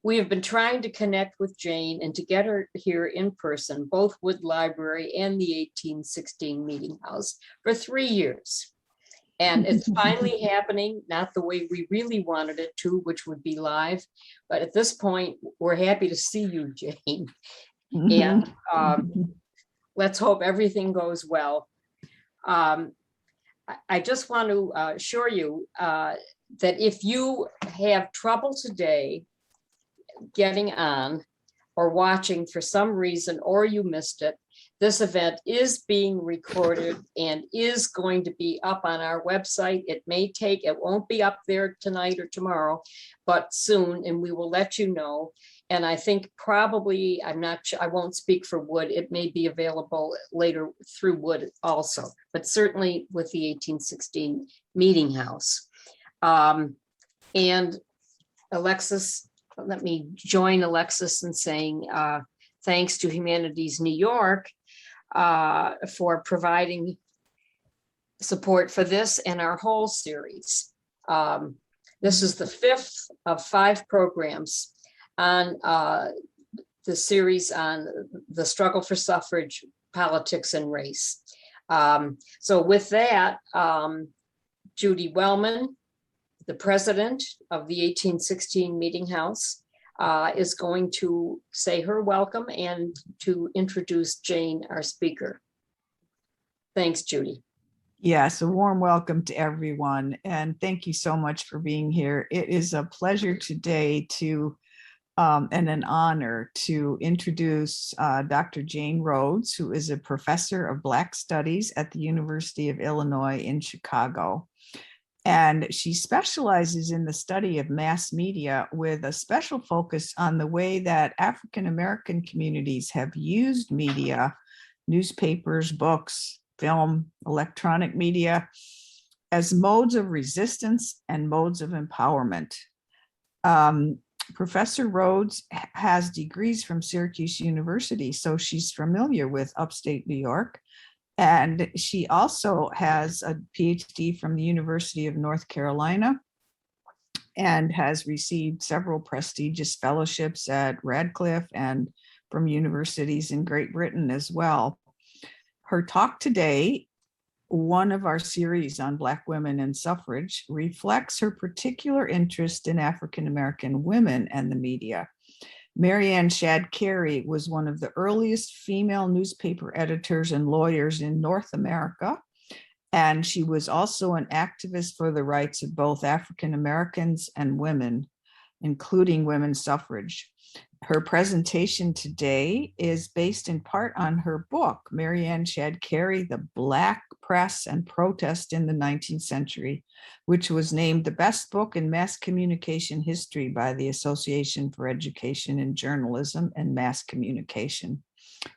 We have been trying to connect with Jane and to get her here in person, both Wood Library and the 1816 Meeting House, for 3 years. And it's finally happening, not the way we really wanted it to, which would be live. But at this point, we're happy to see you, Jane. And let's hope everything goes well. I just want to assure you that if you have trouble today getting on or watching for some reason, or you missed it, this event is being recorded and is going to be up on our website. It won't be up there tonight or tomorrow, but soon, and we will let you know. And I think probably, I'm not sure, I won't speak for Wood. It may be available later through Wood also, but certainly with the 1816 Meeting House. And Alexis, let me join Alexis in saying thanks to Humanities New York for providing support for this and our whole series. This is the 5th of 5 programs on the series on the struggle for suffrage, politics, and race. So with that, Judy Wellman, the president of the 1816 Meeting House, is going to say her welcome and to introduce Jane, our speaker. Thanks, Judy. Yes, a warm welcome to everyone, and thank you so much for being here. It is a pleasure today to and an honor to introduce Dr. Jane Rhodes, who is a professor of Black Studies at the University of Illinois in Chicago. And she specializes in the study of mass media with a special focus on the way that African-American communities have used media, newspapers, books, film, electronic media, as modes of resistance and modes of empowerment. Professor Rhodes has degrees from Syracuse University, so she's familiar with upstate New York. And she also has a PhD from the University of North Carolina and has received several prestigious fellowships at Radcliffe and from universities in Great Britain as well. Her talk today, one of our series on Black women and suffrage, reflects her particular interest in African-American women and the media. Shadd Cary was one of the earliest female newspaper editors and lawyers in North America, and she was also an activist for the rights of both African Americans and women, including women's suffrage. Her presentation today is based in part on her book, Shadd Cary, The Black Press and Protest in the 19th Century, which was named the best book in mass communication history by the Association for Education in Journalism and Mass Communication.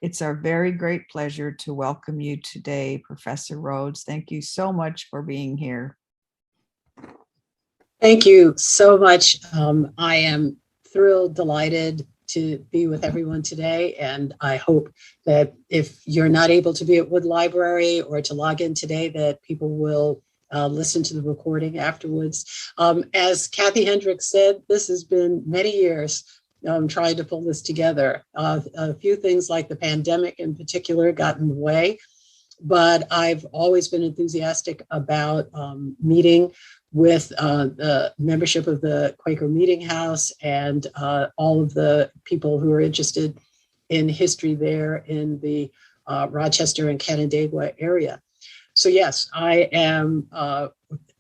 It's our very great pleasure to welcome you today, Professor Rhodes. Thank you so much for being here. Thank you so much. I am thrilled, delighted to be with everyone today. And I hope that if you're not able to be at Wood Library or to log in today, that people will listen to the recording afterwards. As Kathy Hendricks said, this has been many years trying to pull this together. A few things like the pandemic in particular got in the way, but I've always been enthusiastic about meeting with the membership of the Quaker Meeting House and all of the people who are interested in history there in the Rochester and Canandaigua area. So yes, I am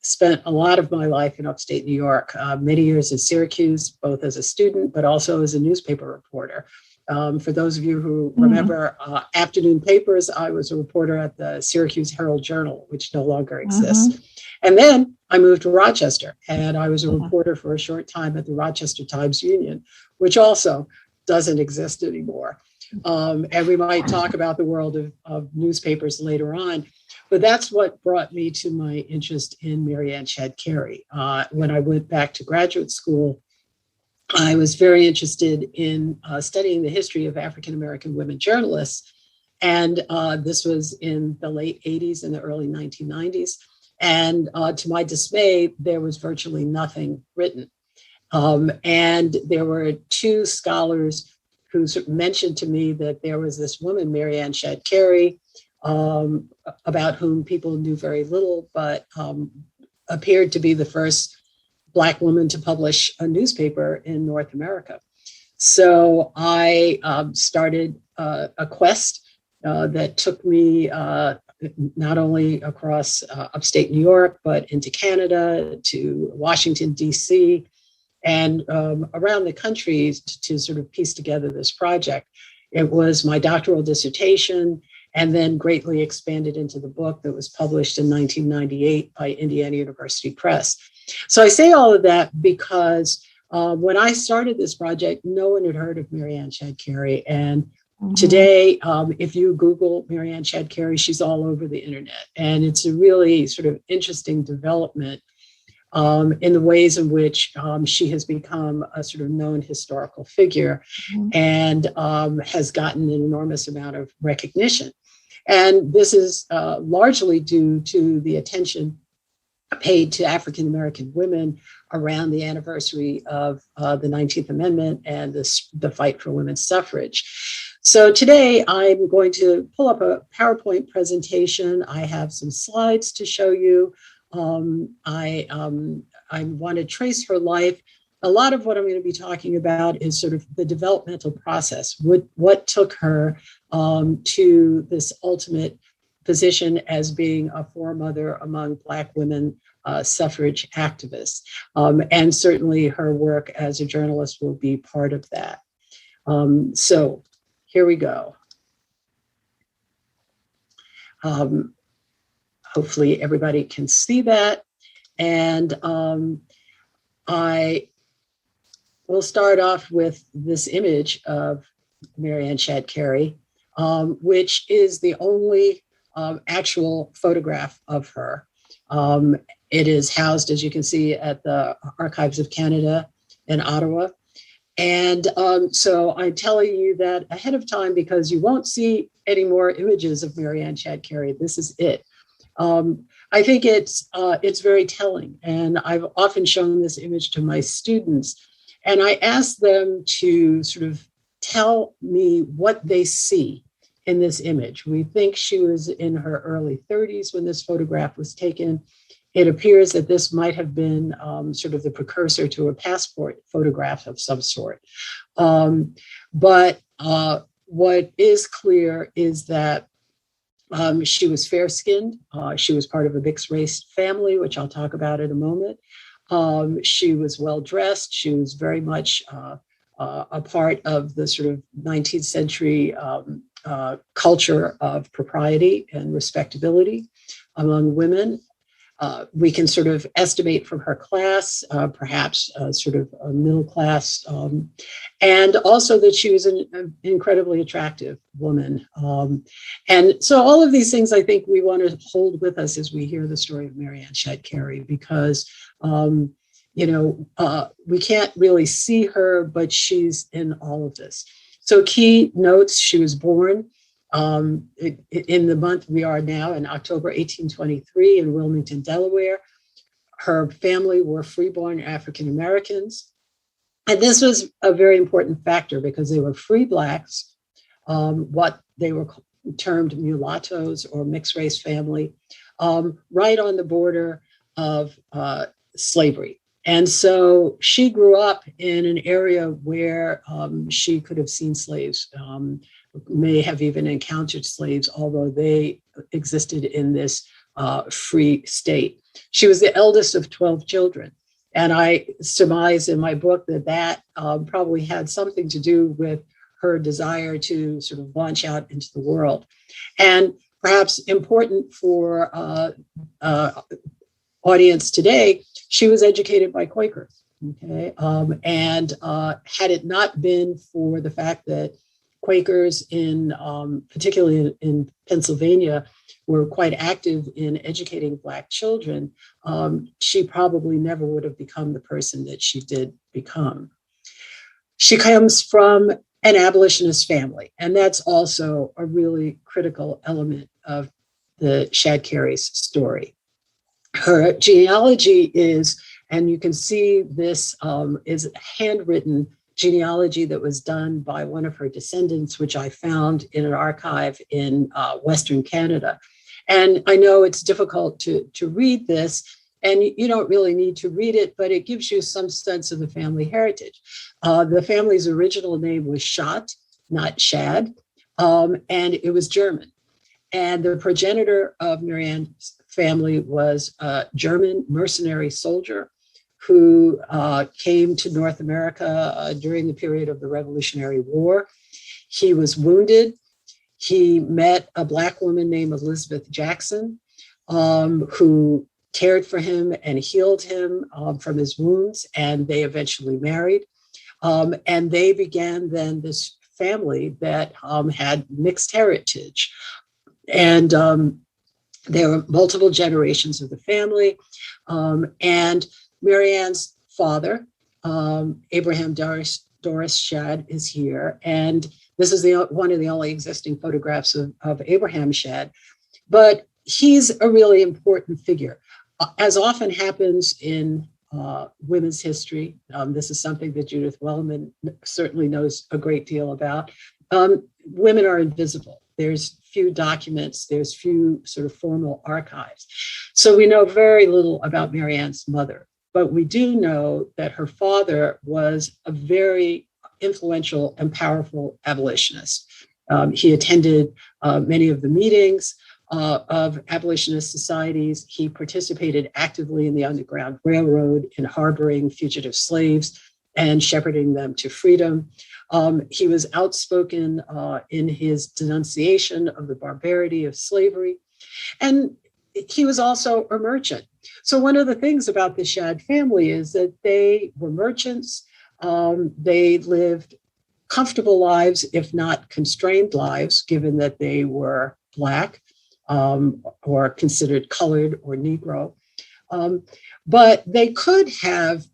spent a lot of my life in upstate New York, many years in Syracuse, both as a student, but also as a newspaper reporter. For those of you who remember afternoon papers, I was a reporter at the Syracuse Herald Journal, which no longer exists. And then I moved to Rochester, and I was a reporter for a short time at the Rochester Times-Union, which also doesn't exist anymore. And we might talk about the world of newspapers later on, but that's what brought me to my interest in Shadd Cary. When I went back to graduate school, I was very interested in studying the history of African-American women journalists. And this was in the late 80s and the early 1990s. And to my dismay, there was virtually nothing written. And there were two scholars who mentioned to me that there was this woman, Shadd Cary, about whom people knew very little, but appeared to be the first Black woman to publish a newspaper in North America. So I started a quest that took me not only across upstate New York, but into Canada, to Washington, D.C., and around the country to sort of piece together this project. It was my doctoral dissertation, and then greatly expanded into the book that was published in 1998 by Indiana University Press. So I say all of that because when I started this project, no one had heard of Shadd Cary. And today, if you Google Shadd Cary, she's all over the internet. And it's a really sort of interesting development in the ways in which she has become a sort of known historical figure and has gotten an enormous amount of recognition. And this is largely due to the attention paid to African-American women around the anniversary of the 19th Amendment and the fight for women's suffrage. So today I'm going to pull up a PowerPoint presentation. I have some slides to show you. I want to trace her life. A lot of what I'm going to be talking about is sort of the developmental process. What took her to this ultimate position as being a foremother among Black women suffrage activists. And certainly her work as a journalist will be part of that. So here we go. Hopefully everybody can see that. And I will start off with this image of Shadd Cary, which is the only actual photograph of her. It is housed, as you can see, at the Archives of Canada in Ottawa. And so I'm telling you that ahead of time because you won't see any more images of Shadd Cary. This is it. I think it's very telling. And I've often shown this image to my students. And I ask them to sort of tell me what they see in this image. We think she was in her early 30s when this photograph was taken. It appears that this might have been sort of the precursor to a passport photograph of some sort. But what is clear is that she was fair-skinned. She was part of a mixed-race family, which I'll talk about in a moment. She was well-dressed. She was very much a part of the sort of 19th century culture of propriety and respectability among women. We can sort of estimate from her class, perhaps sort of a middle class, and also that she was an incredibly attractive woman. And so all of these things, I think we want to hold with us as we hear the story of Shadd Cary, because, we can't really see her, but she's in all of this. So key notes: she was born in the month we are now, in October 1823, in Wilmington, Delaware. Her family were freeborn African Americans. And this was a very important factor because they were free Blacks, what they were termed mulattoes or mixed race family, right on the border of slavery. And so she grew up in an area where she could have seen slaves, may have even encountered slaves, although they existed in this free state. She was the eldest of 12 children. And I surmise in my book that probably had something to do with her desire to sort of launch out into the world. And perhaps important for audience today, she was educated by Quakers. Okay, and had it not been for the fact that Quakers particularly in Pennsylvania, were quite active in educating Black children, she probably never would have become the person that she did become. She comes from an abolitionist family, and that's also a really critical element of the Shadd Cary's story. Her genealogy is And you can see this is a handwritten genealogy that was done by one of her descendants, which I found in an archive in Western Canada. And I know it's difficult to read this, and you don't really need to read it, but it gives you some sense of the family heritage. The family's original name was Shadd, not Shadd, and it was German. And the progenitor of Marianne's family was a German mercenary soldier who came to North America during the period of the Revolutionary War. He was wounded. He met a Black woman named Elizabeth Jackson, who cared for him and healed him from his wounds, and they eventually married. And they began then this family that had mixed heritage. And there were multiple generations of the family. And Marianne's father, Abraham Doris Shadd, is here. And this is one of the only existing photographs of Abraham Shadd. But he's a really important figure. As often happens in women's history, this is something that Judith Wellman certainly knows a great deal about. Women are invisible. There's few documents, there's few sort of formal archives. So we know very little about Marianne's mother, but we do know that her father was a very influential and powerful abolitionist. He attended many of the meetings of abolitionist societies. He participated actively in the Underground Railroad in harboring fugitive slaves and shepherding them to freedom. He was outspoken in his denunciation of the barbarity of slavery. And he was also a merchant. So one of the things about the Shadd family is that they were merchants. They lived comfortable lives, if not constrained lives, given that they were Black or considered colored or Negro. But they could have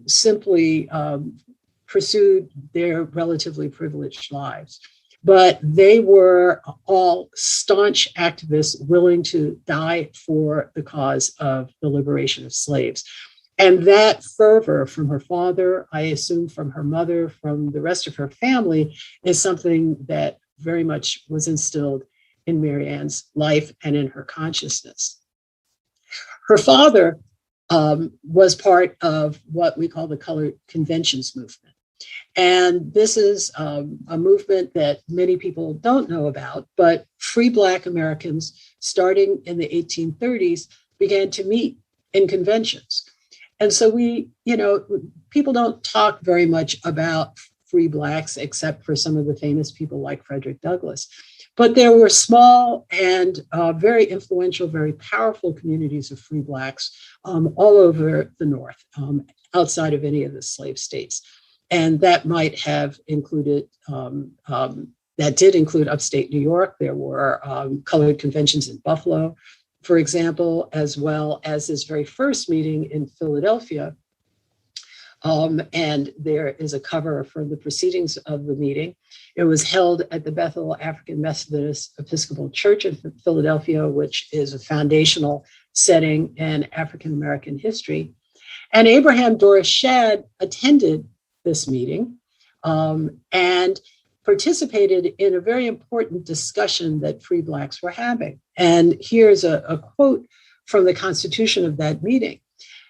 simply pursued their relatively privileged lives. But they were all staunch activists willing to die for the cause of the liberation of slaves. And that fervor from her father, I assume from her mother, from the rest of her family, is something that very much was instilled in Marianne's life and in her consciousness. Her father was part of what we call the colored conventions movement. And this is a movement that many people don't know about, but free Black Americans starting in the 1830s began to meet in conventions. And so people don't talk very much about free Blacks except for some of the famous people like Frederick Douglass. But there were small and very influential, very powerful communities of free Blacks all over the North, outside of any of the slave states. And that might have included, that did include upstate New York. There were colored conventions in Buffalo, for example, as well as this very first meeting in Philadelphia. And there is a cover for the proceedings of the meeting. It was held at the Bethel African Methodist Episcopal Church in Philadelphia, which is a foundational setting in African American history. And Abraham Doris Shadd attended this meeting and participated in a very important discussion that free Blacks were having. And here's a quote from the constitution of that meeting.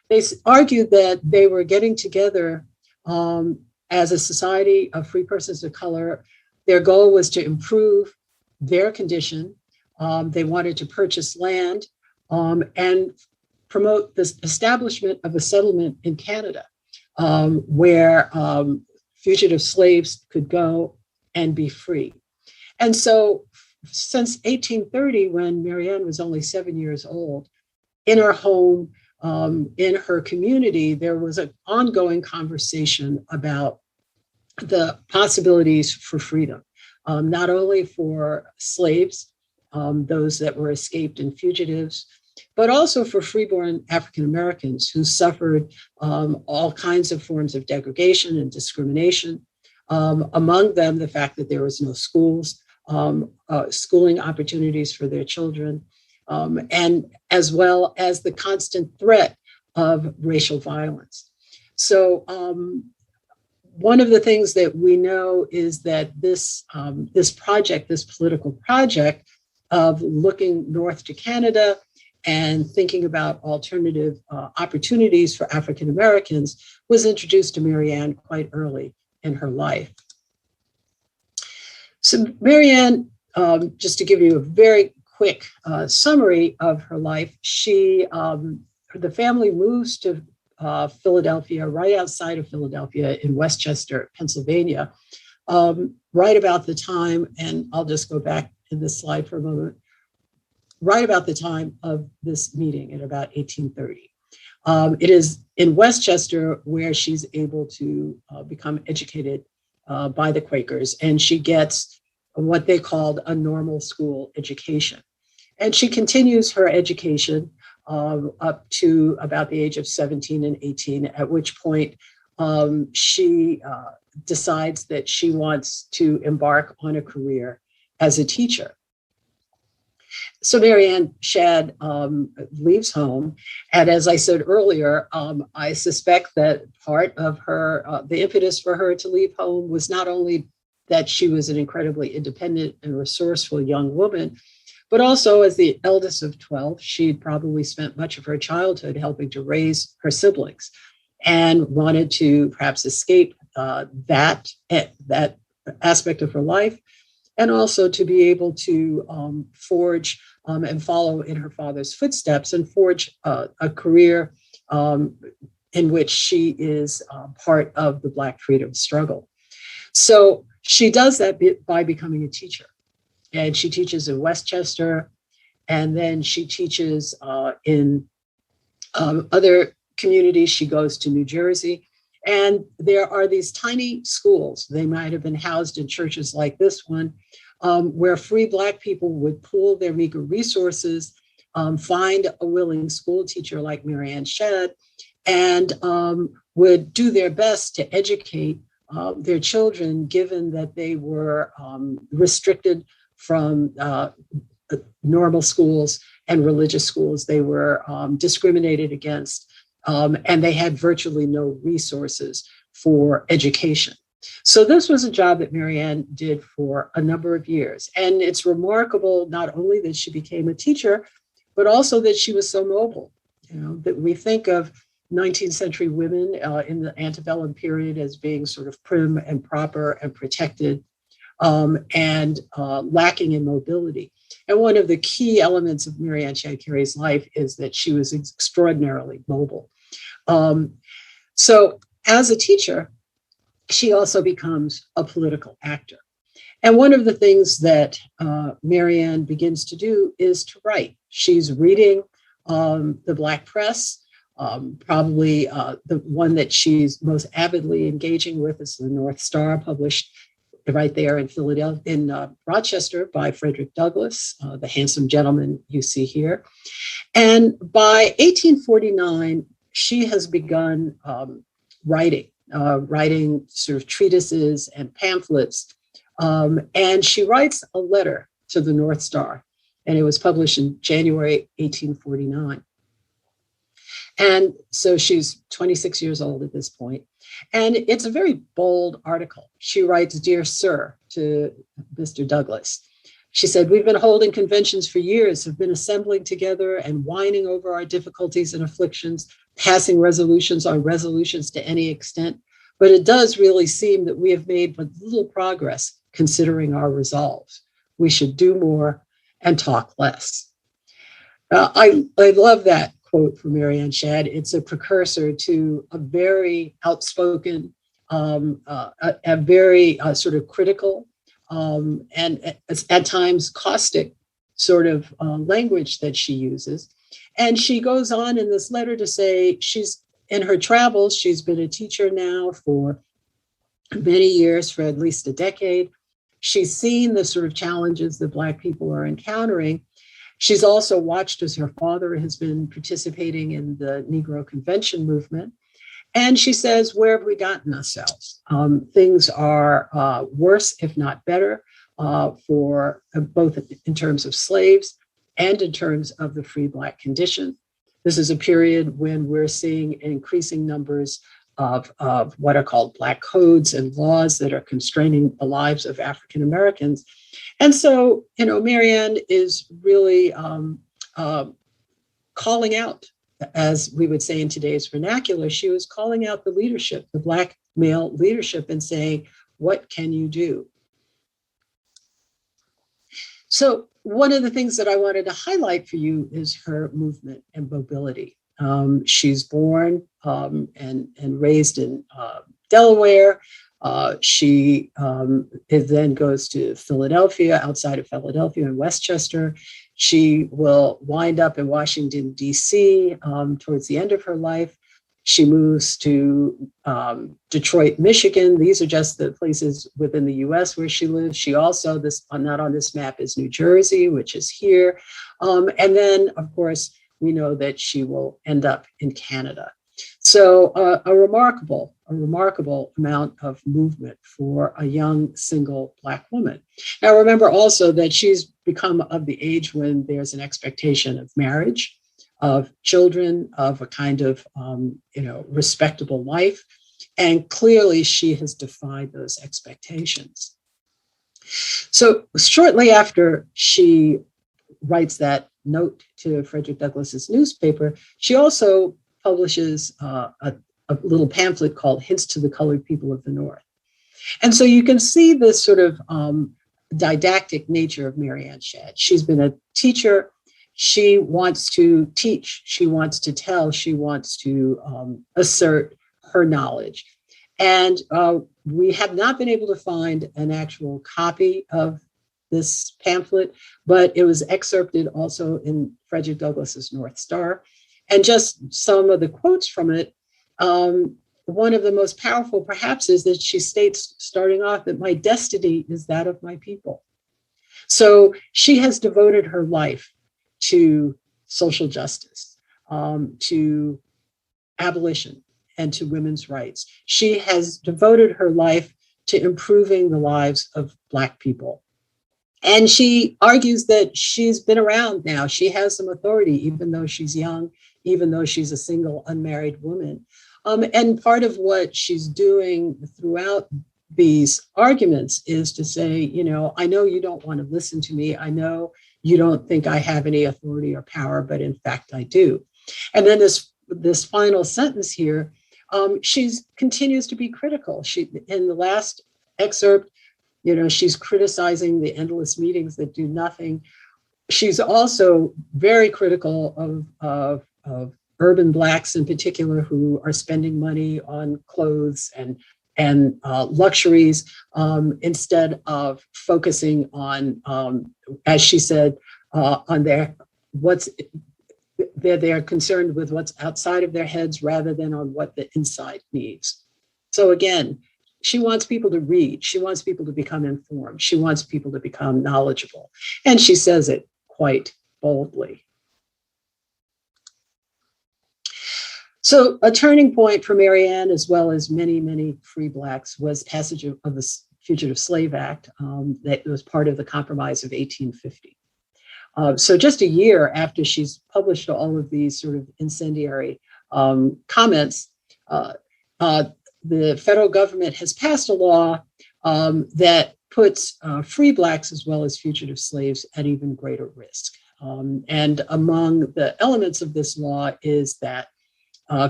They argued that they were getting together as a society of free persons of color. Their goal was to improve their condition. They wanted to purchase land and promote the establishment of a settlement in Canada where fugitive slaves could go and be free. And so since 1830, when Marianne was only 7 years old, in her home, in her community, there was an ongoing conversation about the possibilities for freedom, not only for slaves, those that were escaped and fugitives, but also for freeborn African Americans who suffered all kinds of forms of degradation and discrimination. Among them, the fact that there was no schools, schooling opportunities for their children, and as well as the constant threat of racial violence. So one of the things that we know is that this project, this political project of looking north to Canada and thinking about alternative opportunities for African Americans was introduced to Mary Ann quite early in her life. So Mary Ann, just to give you a very quick summary of her life, the family moves to Philadelphia, right outside of Philadelphia in Westchester, Pennsylvania, right about the time, and I'll just go back in this slide for a moment, right about the time of this meeting in about 1830. It is in Westchester where she's able to become educated by the Quakers, and she gets what they called a normal school education. And she continues her education up to about the age of 17 and 18, at which point she decides that she wants to embark on a career as a teacher. So Mary Ann Shadd leaves home. And as I said earlier, I suspect that part of her, the impetus for her to leave home was not only that she was an incredibly independent and resourceful young woman, but also as the eldest of 12, she'd probably spent much of her childhood helping to raise her siblings and wanted to perhaps escape that aspect of her life, and also to be able to forge and follow in her father's footsteps and forge a career in which she is part of the Black freedom struggle. So she does that by becoming a teacher. And she teaches in Westchester, and then she teaches in other communities. She goes to New Jersey, and there are these tiny schools. They might have been housed in churches like this one, where free Black people would pool their meager resources, find a willing school teacher like Mary Ann Shadd, and would do their best to educate their children, given that they were restricted from normal schools and religious schools. They were discriminated against, and they had virtually no resources for education. So this was a job that Mary Ann did for a number of years. And it's remarkable not only that she became a teacher, but also that she was so mobile. You know, that we think of 19th century women in the antebellum period as being sort of prim and proper and protected, and lacking in mobility. And one of the key elements of Mary Ann Shadd Cary's life is that she was extraordinarily mobile. So as a teacher, she also becomes a political actor. And one of the things that Mary Ann begins to do is to write. She's reading the Black press. Probably the one that she's most avidly engaging with is the North Star, published right there in Philadelphia, in Rochester, by Frederick Douglass, the handsome gentleman you see here. And by 1849, she has begun writing sort of treatises and pamphlets. And she writes a letter to the North Star, and it was published in January 1849. And so she's 26 years old at this point. And it's a very bold article. She writes, "Dear Sir," to Mr. Douglass. She said, "We've been holding conventions for years, have been assembling together and whining over our difficulties and afflictions, passing resolutions on resolutions to any extent. But it does really seem that we have made but little progress considering our resolves. We should do more and talk less." I love that quote from Mary Ann Shadd. It's a precursor to a very outspoken, a very sort of critical and at times caustic sort of language that she uses. And she goes on in this letter to say she's in her travels, she's been a teacher now for many years, for at least a decade. She's seen the sort of challenges that Black people are encountering. She's also watched as her father has been participating in the Negro Convention movement. And she says, where have we gotten ourselves? Things are worse, if not better, for both in terms of slaves and in terms of the free Black condition. This is a period when we're seeing increasing numbers of what are called Black codes and laws that are constraining the lives of African Americans. And so, Marianne is really calling out, as we would say in today's vernacular, she was calling out the leadership, the Black male leadership, and saying, what can you do? So one of the things that I wanted to highlight for you is her movement and mobility. She's born and raised in Delaware. She then goes to Philadelphia, outside of Philadelphia in Westchester. She will wind up in Washington, D.C. Towards the end of her life. She moves to Detroit, Michigan. These are just the places within the U.S. where she lives. She also, not on this map, is New Jersey, which is here. And then, of course, we know that she will end up in Canada. So a remarkable amount of movement for a young single Black woman. Now, remember also that she's become of the age when there's an expectation of marriage, of children, of a kind of respectable life. And clearly she has defied those expectations. So shortly after she writes that note to Frederick Douglass's newspaper, she also publishes a little pamphlet called Hints to the Colored People of the North. And so you can see this sort of didactic nature of Marianne Shadd. She's been a teacher. She wants to teach. She wants to tell. She wants to assert her knowledge. And we have not been able to find an actual copy of this pamphlet, but it was excerpted also in Frederick Douglass's North Star. And just some of the quotes from it, one of the most powerful perhaps is that she states, starting off, that my destiny is that of my people. So she has devoted her life to social justice, to abolition, and to women's rights. She has devoted her life to improving the lives of Black people. And she argues that she's been around now. She has some authority, even though she's young, even though she's a single unmarried woman. And part of what she's doing throughout these arguments is to say, I know you don't want to listen to me. I know you don't think I have any authority or power, but in fact I do. And then this final sentence here, she continues to be critical. In the last excerpt, she's criticizing the endless meetings that do nothing. She's also very critical of urban Blacks in particular who are spending money on clothes and luxuries instead of focusing on, as she said, on they're concerned with what's outside of their heads rather than on what the inside needs. So again, she wants people to read. She wants people to become informed. She wants people to become knowledgeable. And she says it quite boldly. So a turning point for Marianne, as well as many, many free Blacks, was passage of the Fugitive Slave Act that was part of the Compromise of 1850. So just a year after she's published all of these sort of incendiary comments, the federal government has passed a law that puts free Blacks as well as fugitive slaves at even greater risk. And among the elements of this law is that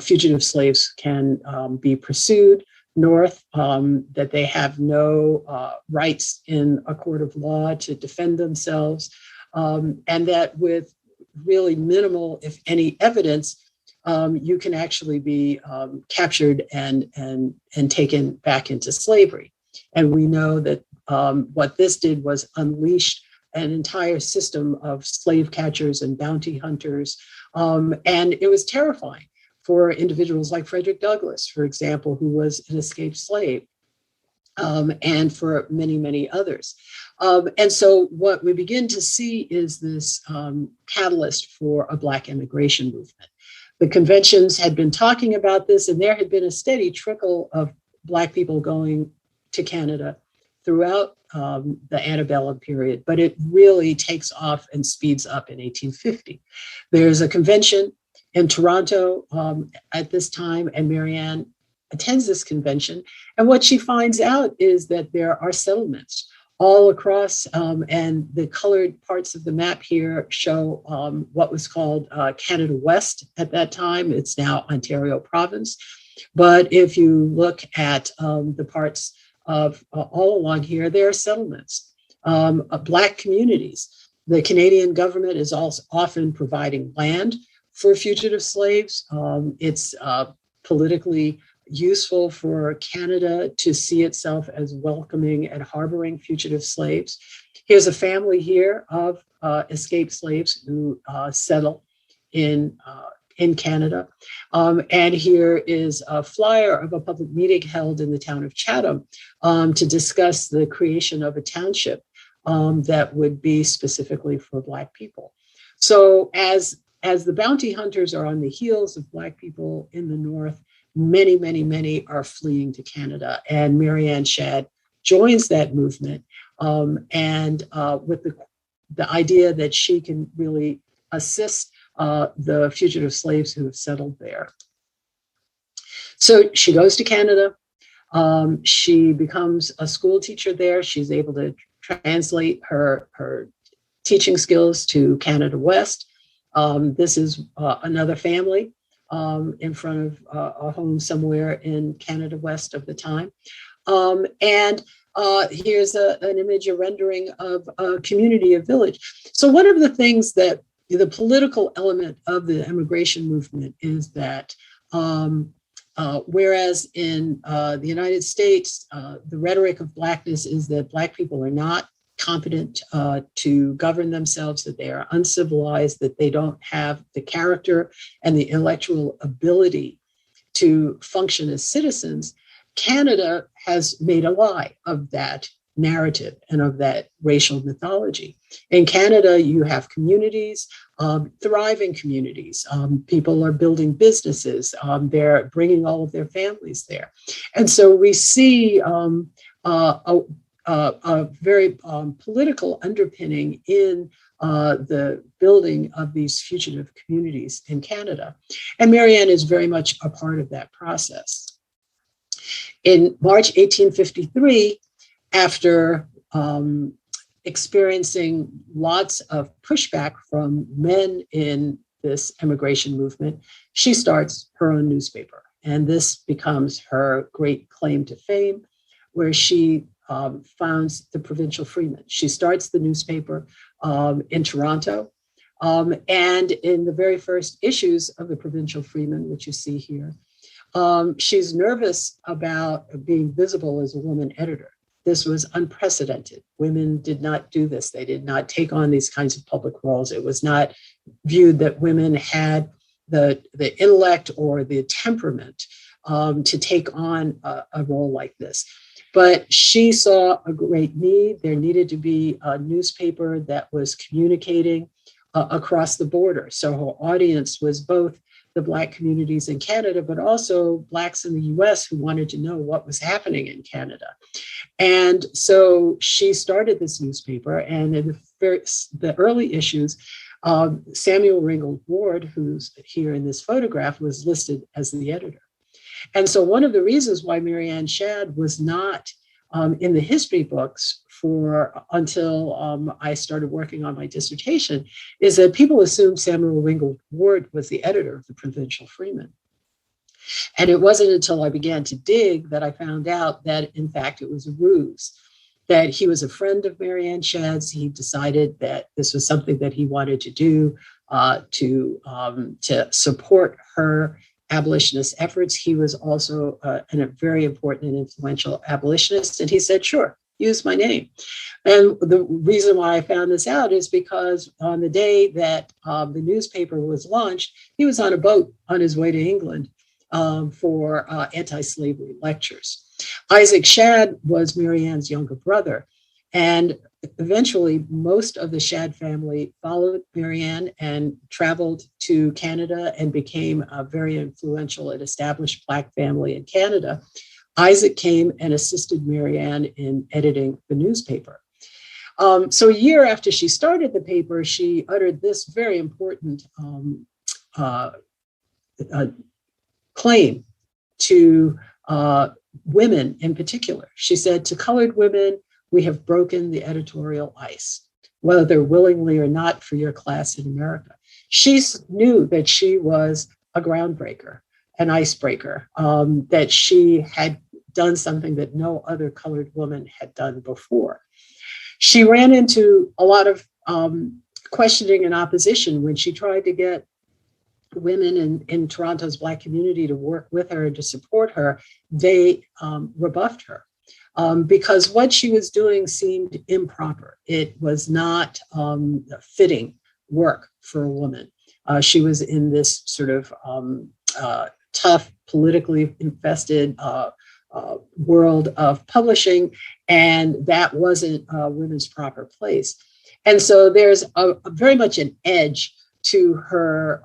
fugitive slaves can be pursued north, that they have no rights in a court of law to defend themselves, and that with really minimal, if any, evidence, you can actually be captured and taken back into slavery. And we know that what this did was unleashed an entire system of slave catchers and bounty hunters. And it was terrifying for individuals like Frederick Douglass, for example, who was an escaped slave, and for many, many others. And so what we begin to see is this catalyst for a Black immigration movement. The conventions had been talking about this, and there had been a steady trickle of Black people going to Canada throughout the antebellum period, but it really takes off and speeds up in 1850. There's a convention in Toronto at this time, and Marianne attends this convention. And what she finds out is that there are settlements all across, and the colored parts of the map here show what was called Canada West at that time. It's now Ontario Province. But if you look at the parts of all along here, there are settlements, Black communities. The Canadian government is also often providing land for fugitive slaves. It's politically useful for Canada to see itself as welcoming and harboring fugitive slaves. Here's a family here of escaped slaves who settle in Canada. And here is a flyer of a public meeting held in the town of Chatham to discuss the creation of a township that would be specifically for Black people. So as the bounty hunters are on the heels of Black people in the North, many are fleeing to Canada. And Marianne Shadd joins that movement, and with the idea that she can really assist the fugitive slaves who have settled there. So she goes to Canada. She becomes a school teacher there. She's able to translate her teaching skills to Canada West. This is another family in front of a home somewhere in Canada West of the time. And here's an image, a rendering of a community, a village. So one of the things that the political element of the immigration movement is that whereas in the United States, the rhetoric of Blackness is that Black people are not competent to govern themselves, that they are uncivilized, that they don't have the character and the intellectual ability to function as citizens, Canada has made a lie of that narrative and of that racial mythology. In Canada, you have communities, thriving communities. People are building businesses. They're bringing all of their families there. And so we see a very political underpinning in the building of these fugitive communities in Canada. And Marianne is very much a part of that process. In March 1853, after experiencing lots of pushback from men in this immigration movement, she starts her own newspaper. And this becomes her great claim to fame, where she founds the Provincial Freeman. She starts the newspaper in Toronto. And in the very first issues of the Provincial Freeman, which you see here, she's nervous about being visible as a woman editor. This was unprecedented. Women did not do this. They did not take on these kinds of public roles. It was not viewed that women had the intellect or the temperament to take on a role like this. But she saw a great need. There needed to be a newspaper that was communicating across the border. So her audience was both the Black communities in Canada, but also Blacks in the US who wanted to know what was happening in Canada. And so she started this newspaper, and in the early issues, Samuel Ringgold Ward, who's here in this photograph, was listed as the editor. And so one of the reasons why Marianne Shadd was not in the history books until I started working on my dissertation is that people assumed Samuel Ringgold Ward was the editor of the Provincial Freeman. And it wasn't until I began to dig that I found out that, in fact, it was a ruse, that he was a friend of Marianne Shadd's. He decided that this was something that he wanted to do to support her abolitionist efforts. He was also a very important and influential abolitionist. And he said, sure, use my name. And the reason why I found this out is because on the day that the newspaper was launched, he was on a boat on his way to England for anti-slavery lectures. Isaac Shadd was Marianne's younger brother. And eventually, most of the Shadd family followed Marianne and traveled to Canada and became a very influential and established Black family in Canada. Isaac came and assisted Marianne in editing the newspaper. So a year after she started the paper, she uttered this very important claim to women in particular. She said, to colored women, we have broken the editorial ice, whether willingly or not, for your class in America. She knew that she was a groundbreaker, an icebreaker, that she had done something that no other colored woman had done before. She ran into a lot of questioning and opposition when she tried to get women in Toronto's Black community to work with her and to support her. They rebuffed her because what she was doing seemed improper. It was not fitting work for a woman. She was in this sort of tough, politically infested world of publishing, and that wasn't women's proper place. And so there's a very much an edge to her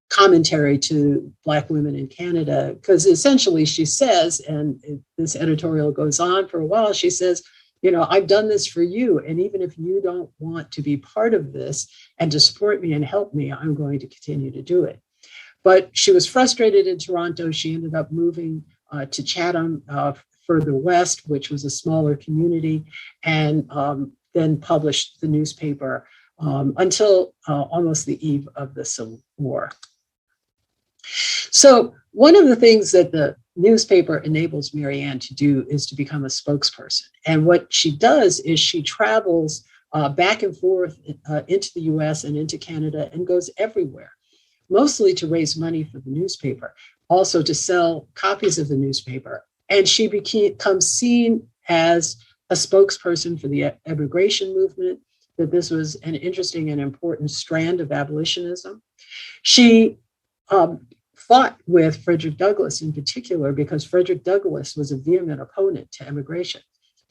commentary to Black women in Canada, because essentially she says, and this editorial goes on for a while, she says, you know, I've done this for you, and even if you don't want to be part of this and to support me and help me, I'm going to continue to do it. But she was frustrated in Toronto. She ended up moving to Chatham, further west, which was a smaller community, and then published the newspaper until almost the eve of the Civil War. So one of the things that the newspaper enables Mary Ann to do is to become a spokesperson. And what she does is she travels back and forth into the US and into Canada and goes everywhere, mostly to raise money for the newspaper, also to sell copies of the newspaper. And she becomes seen as a spokesperson for the immigration movement, that this was an interesting and important strand of abolitionism. She fought with Frederick Douglass in particular, because Frederick Douglass was a vehement opponent to immigration.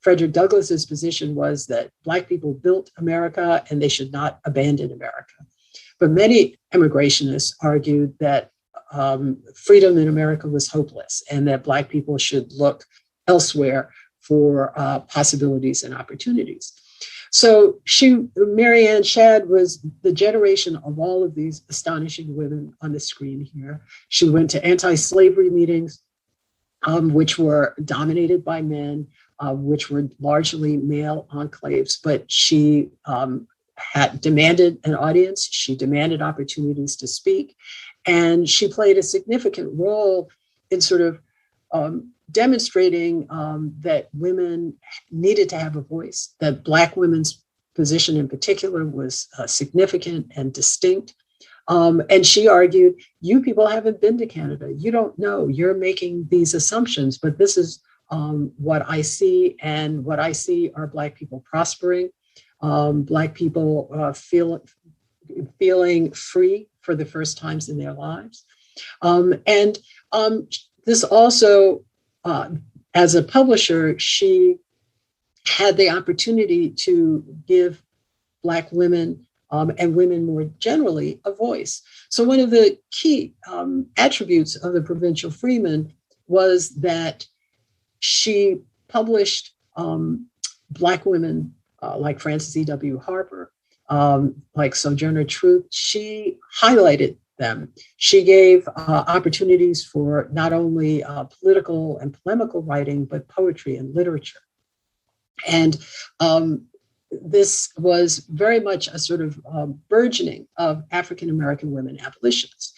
Frederick Douglass's position was that Black people built America and they should not abandon America. But many immigrationists argued that freedom in America was hopeless and that Black people should look elsewhere for possibilities and opportunities. So Mary Ann Shadd was the generation of all of these astonishing women on the screen here. She went to anti-slavery meetings, which were dominated by men, which were largely male enclaves, but she had demanded an audience. She demanded opportunities to speak, and she played a significant role in sort of demonstrating that women needed to have a voice, that Black women's position in particular was significant and distinct. And she argued, you people haven't been to Canada. You don't know. You're making these assumptions, but this is what I see. And what I see are Black people prospering, Black people feeling free for the first times in their lives. This also, as a publisher, she had the opportunity to give Black women and women more generally a voice. So one of the key attributes of the Provincial Freeman was that she published Black women like Frances E.W. Harper, like Sojourner Truth. She highlighted them. She gave opportunities for not only political and polemical writing, but poetry and literature. And this was very much a sort of burgeoning of African-American women abolitionists.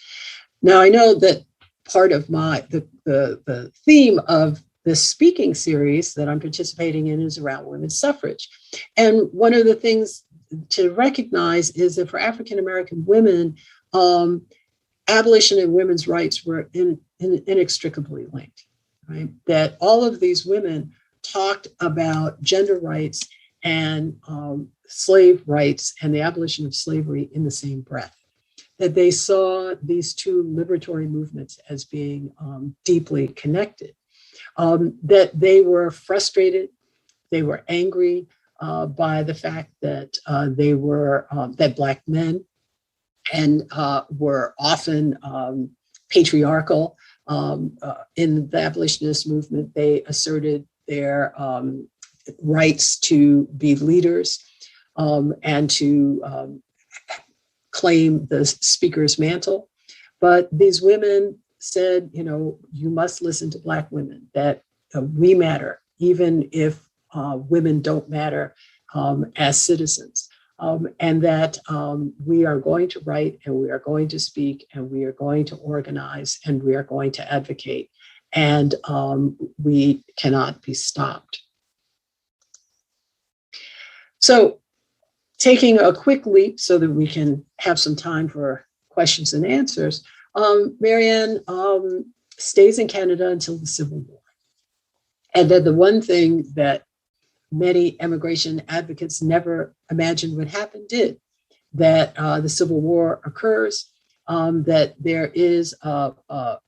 Now, I know that part of the theme of this speaking series that I'm participating in is around women's suffrage. And one of the things to recognize is that for African-American women, abolition and women's rights were inextricably linked, right? That all of these women talked about gender rights and slave rights and the abolition of slavery in the same breath. That they saw these two liberatory movements as being deeply connected. That they were frustrated, they were angry by the fact that that Black men were often patriarchal. In the abolitionist movement, they asserted their rights to be leaders and to claim the speaker's mantle. But these women said, you must listen to Black women, that we matter, even if women don't matter as citizens. And that we are going to write, and we are going to speak, and we are going to organize, and we are going to advocate. And we cannot be stopped. So taking a quick leap so that we can have some time for questions and answers, Marianne stays in Canada until the Civil War. And then the one thing that many immigration advocates never imagined would happen did, that the Civil War occurs, that there is a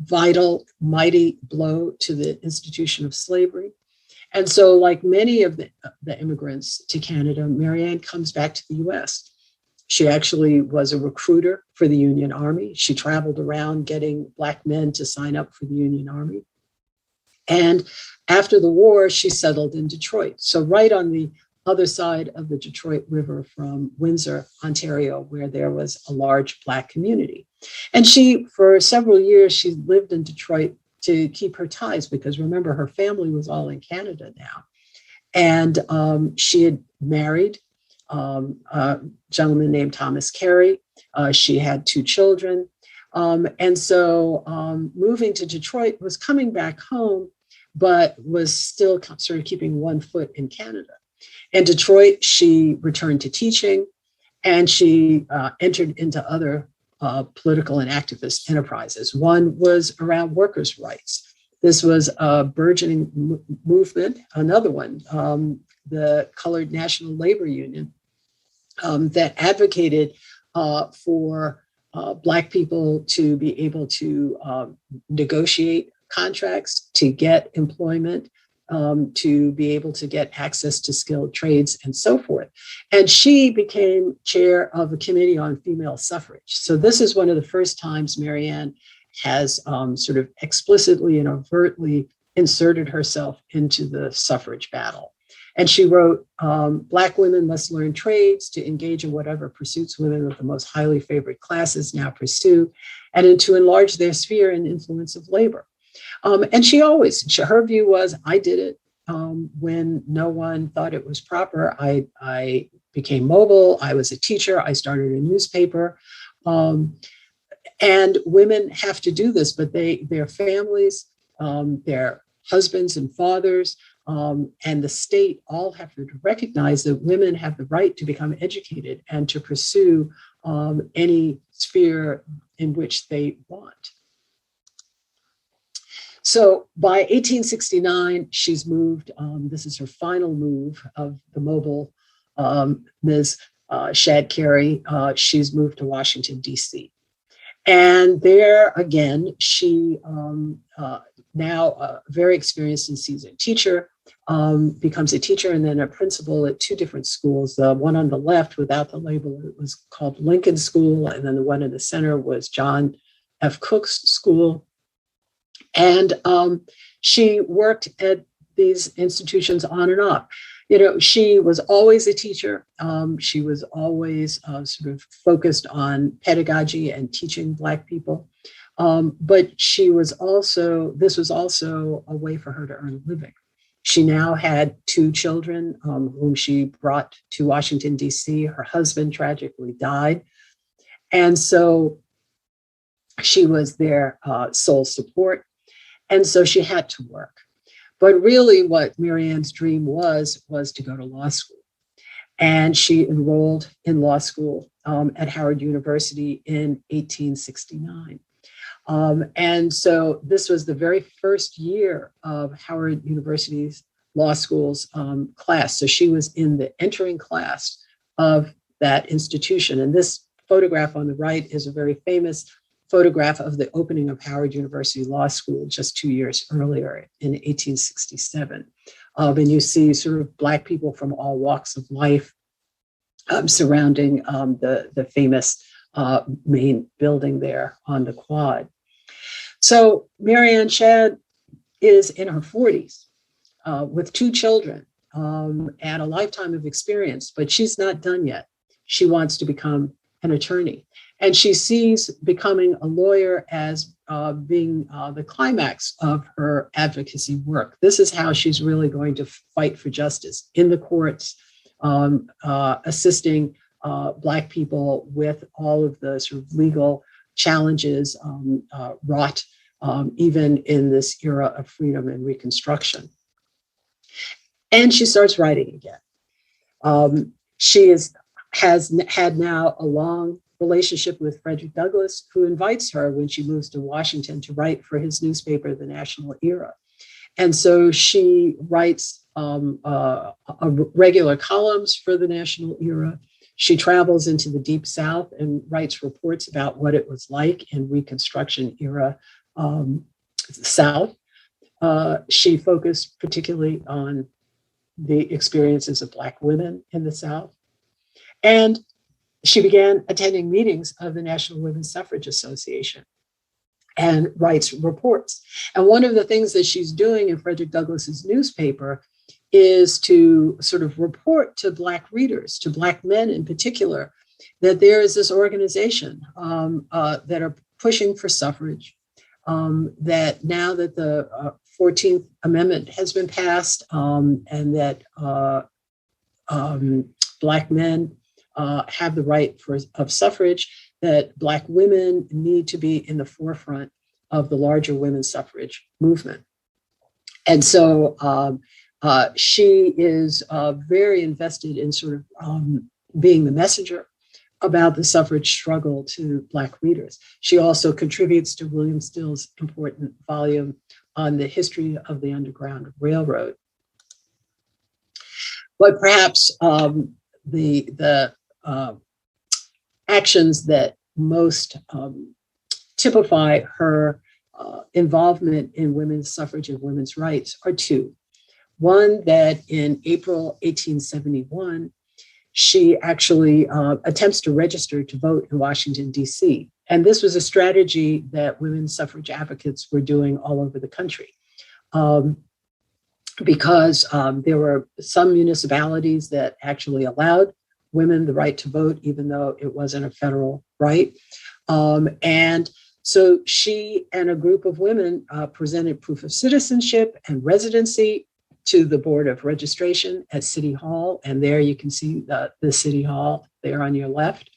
vital, mighty blow to the institution of slavery. And so, like many of the immigrants to Canada, Marianne comes back to the US. She actually was a recruiter for the Union Army. She traveled around getting Black men to sign up for the Union Army. And after the war, she settled in Detroit. So right on the other side of the Detroit River from Windsor, Ontario, where there was a large Black community. And she, for several years, she lived in Detroit to keep her ties, because remember, her family was all in Canada now. And she had married a gentleman named Thomas Cary. She had 2 children. And so moving to Detroit was coming back home, but was still sort of keeping one foot in Canada. In Detroit, she returned to teaching, and she entered into other political and activist enterprises. One was around workers' rights. This was a burgeoning movement. Another one, the Colored National Labor Union, that advocated for Black people to be able to negotiate contracts, to get employment, to be able to get access to skilled trades and so forth. And she became chair of a committee on female suffrage. So this is one of the first times Marianne has sort of explicitly and overtly inserted herself into the suffrage battle. And she wrote, Black women must learn trades to engage in whatever pursuits women of the most highly favored classes now pursue, and to enlarge their sphere and influence of labor. And her view was, I did it when no one thought it was proper. I became mobile. I was a teacher. I started a newspaper. And women have to do this, but their families, their husbands and fathers, and the state all have to recognize that women have the right to become educated and to pursue any sphere in which they want. So by 1869, she's moved. This is her final move of the mobile Ms. Shadd Cary. She's moved to Washington, D.C. And there again, she now very experienced and seasoned teacher, becomes a teacher and then a principal at 2 different schools. The one on the left without the label, it was called Lincoln School. And then the one in the center was John F. Cook's School. And she worked at these institutions on and off. She was always a teacher. She was always sort of focused on pedagogy and teaching Black people. But this was also a way for her to earn a living. She now had 2 children whom she brought to Washington, D.C. Her husband tragically died. And so she was their sole support. And so she had to work. But really what Marianne's dream was to go to law school. And she enrolled in law school at Howard University in 1869. And so this was the very first year of Howard University's law school's class. So she was in the entering class of that institution. And this photograph on the right is a very famous photograph of the opening of Howard University Law School just 2 years earlier in 1867. And you see sort of Black people from all walks of life surrounding the famous main building there on the quad. So Marianne Shadd is in her 40s with 2 children and a lifetime of experience, but she's not done yet. She wants to become an attorney. And she sees becoming a lawyer as being the climax of her advocacy work. This is how she's really going to fight for justice in the courts, assisting Black people with all of the sort of legal challenges wrought even in this era of freedom and Reconstruction. And she starts writing again. She has had now a long relationship with Frederick Douglass, who invites her when she moves to Washington to write for his newspaper, The National Era. And so she writes regular columns for The National Era. She travels into the Deep South and writes reports about what it was like in Reconstruction era South. She focused particularly on the experiences of Black women in the South. And she began attending meetings of the National Women's Suffrage Association and writes reports. And one of the things that she's doing in Frederick Douglass's newspaper is to sort of report to Black readers, to Black men in particular, that there is this organization that are pushing for suffrage, that now that the 14th Amendment has been passed and that Black men have the right of suffrage, that Black women need to be in the forefront of the larger women's suffrage movement. And so she is very invested in sort of being the messenger about the suffrage struggle to Black readers. She also contributes to William Still's important volume on the history of the Underground Railroad. But perhaps the actions that most typify her involvement in women's suffrage and women's rights are two. One, that in April 1871, she actually attempts to register to vote in Washington, D.C. And this was a strategy that women's suffrage advocates were doing all over the country. Because there were some municipalities that actually allowed women the right to vote, even though it wasn't a federal right. And so she and a group of women presented proof of citizenship and residency to the Board of Registration at City Hall. And there you can see the City Hall there on your left.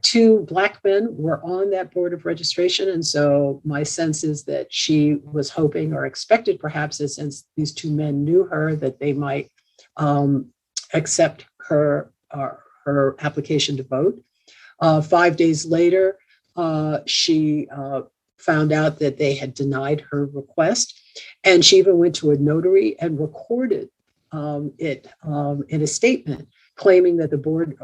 Two Black men were on that Board of Registration. And so my sense is that she was hoping or expected perhaps that since these two men knew her, that they might accept her application to vote. 5 days later, she found out that they had denied her request. And she even went to a notary and recorded it in a statement claiming that the board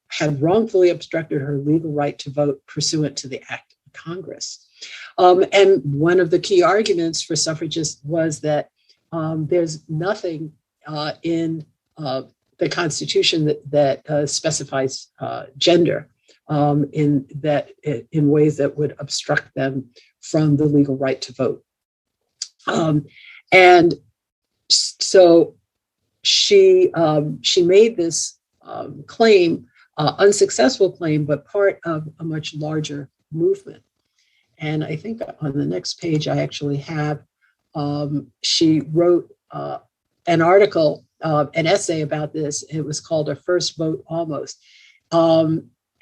had wrongfully obstructed her legal right to vote pursuant to the Act of Congress. And one of the key arguments for suffragists was that there's nothing in the Constitution that specifies gender in ways that would obstruct them from the legal right to vote. And so she made this claim, unsuccessful claim, but part of a much larger movement. And I think on the next page, I actually have, she wrote an article, an essay about this. It was called A First Vote Almost.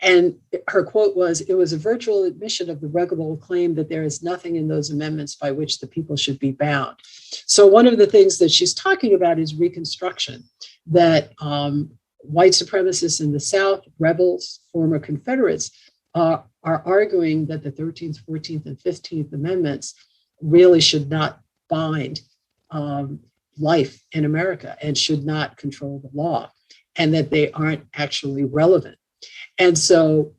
And her quote was, "It was a virtual admission of the revocable claim that there is nothing in those amendments by which the people should be bound." So one of the things that she's talking about is Reconstruction, that white supremacists in the South, rebels, former Confederates, are arguing that the 13th, 14th, and 15th Amendments really should not bind life in America and should not control the law, and that they aren't actually relevant. And so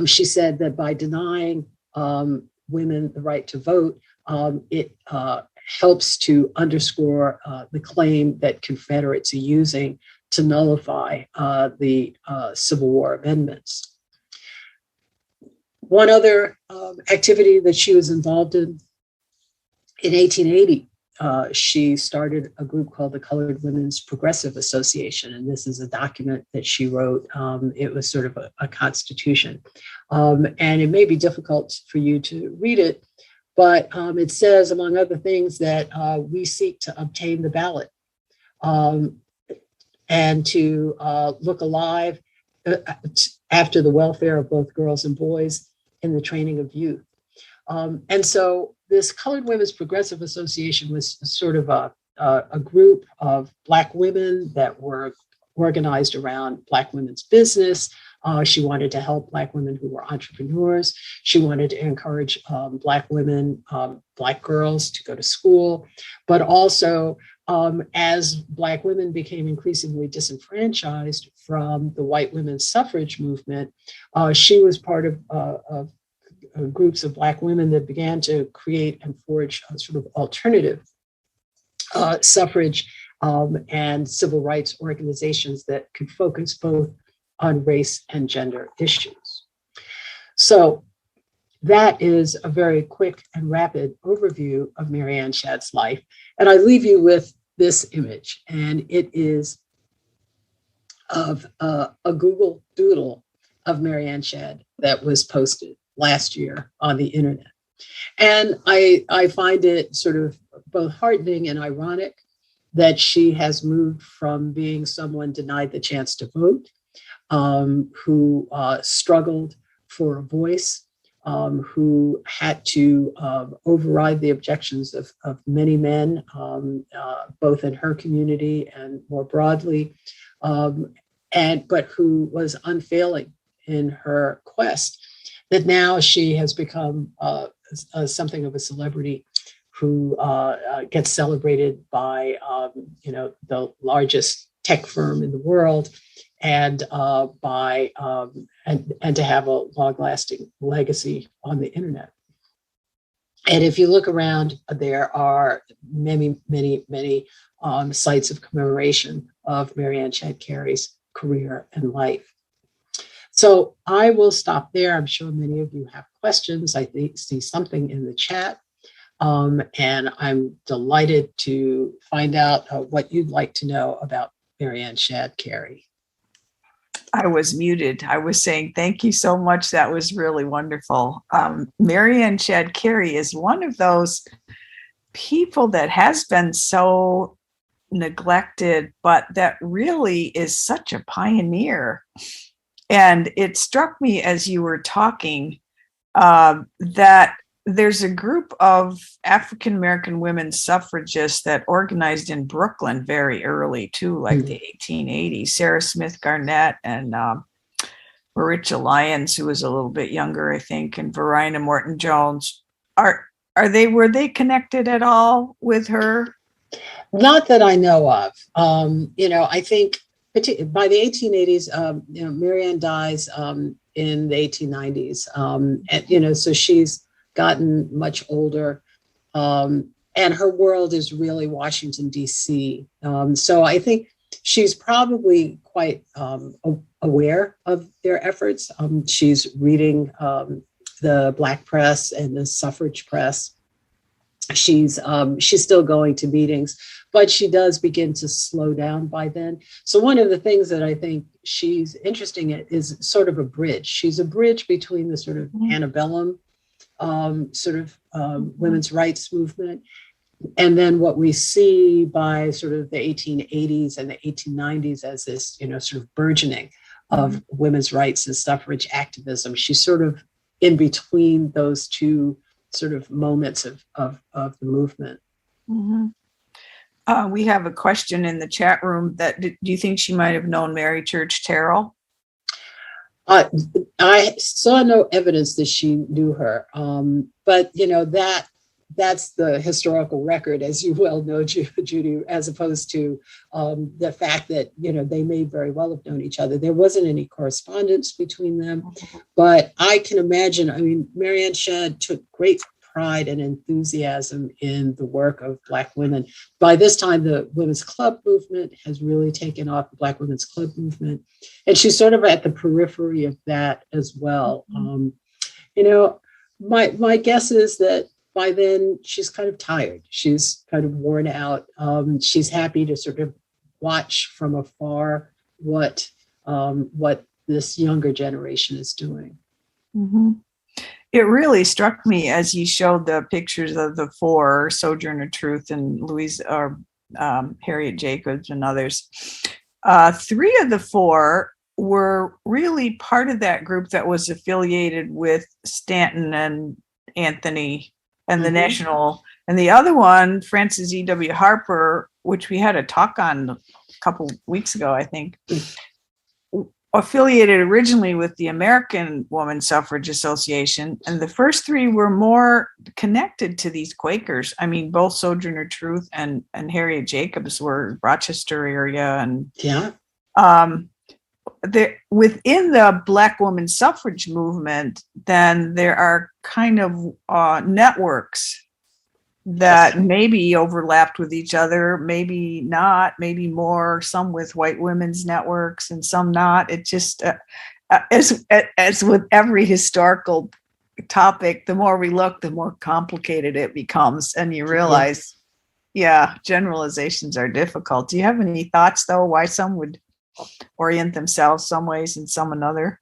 she said that by denying women the right to vote, it helps to underscore the claim that Confederates are using to nullify the Civil War amendments. One other activity that she was involved in 1880, she started a group called the Colored Women's Progressive Association. And this is a document that she wrote. It was sort of a constitution. And it may be difficult for you to read it, but it says, among other things, that we seek to obtain the ballot and to look alive after the welfare of both girls and boys in the training of youth. And so this Colored Women's Progressive Association was sort of a group of Black women that were organized around Black women's business. She wanted to help Black women who were entrepreneurs. She wanted to encourage Black women, Black girls to go to school, but also as Black women became increasingly disenfranchised from the white women's suffrage movement, she was part of groups of Black women that began to create and forge a sort of alternative suffrage and civil rights organizations that could focus both on race and gender issues. So that is a very quick and rapid overview of Mary Ann Shadd's life. And I leave you with this image, and it is of a Google Doodle of Mary Ann Shadd that was posted last year on the internet. And I find it sort of both heartening and ironic that she has moved from being someone denied the chance to vote, who struggled for a voice, who had to override the objections of many men, both in her community and more broadly, but who was unfailing in her quest, that now she has become something of a celebrity who gets celebrated by the largest tech firm in the world, and and to have a long-lasting legacy on the internet. And if you look around, there are many sites of commemoration of Mary Ann Shadd Cary's career and life. So I will stop there. I'm sure many of you have questions. I see something in the chat. And I'm delighted to find out what you'd like to know about Mary Ann Shadd Cary. I was muted. I was saying, thank you so much. That was really wonderful. Mary Ann Shadd Cary is one of those people that has been so neglected, but that really is such a pioneer. And it struck me as you were talking that there's a group of African-American women suffragists that organized in Brooklyn very early too, like the 1880s. Sarah Smith Garnett and Maritcha Lyons, who was a little bit younger, I think, and Verena Morton Jones. Were they connected at all with her? Not that I know of. I think by the 1880s, Mary Ann dies in the 1890s, and so she's gotten much older, and her world is really Washington, D.C. So I think she's probably quite aware of their efforts. She's reading the Black press and the suffrage press. She's still going to meetings, but she does begin to slow down by then. So one of the things that I think she's interesting at is sort of a bridge. She's a bridge between the sort of antebellum women's rights movement, and then what we see by sort of the 1880s and the 1890s as this, sort of burgeoning of women's rights and suffrage activism. She's sort of in between those two sort of moments of the movement. We have a question in the chat room that do you think she might have known Mary Church Terrell? I saw no evidence that she knew her, but that's the historical record, as you well know, Judy, as opposed to the fact that they may very well have known each other. There wasn't any correspondence between them, but I can imagine. I mean, Mary Ann Shadd took great pride and enthusiasm in the work of Black women. By this time, the women's club movement has really taken off, the Black women's club movement, and she's sort of at the periphery of that as well. My guess is that by then she's kind of tired. She's kind of worn out. She's happy to sort of watch from afar what this younger generation is doing. Mhm. It really struck me as you showed the pictures of the four, Sojourner Truth and Louise, or Harriet Jacobs and others. Three of the four were really part of that group that was affiliated with Stanton and Anthony and the National. And the other one, Frances E.W. Harper, which we had a talk on a couple weeks ago, I think, affiliated originally with the American Woman Suffrage Association. And the first three were more connected to these Quakers. I mean, both Sojourner Truth and Harriet Jacobs were Rochester area. And Yeah. Within the Black woman suffrage movement, then there are kind of networks that maybe overlapped with each other, maybe not, maybe more, some with white women's networks and some not. It just, as with every historical topic, the more we look, the more complicated it becomes. And you realize, generalizations are difficult. Do you have any thoughts, though, why some would orient themselves some ways and some another?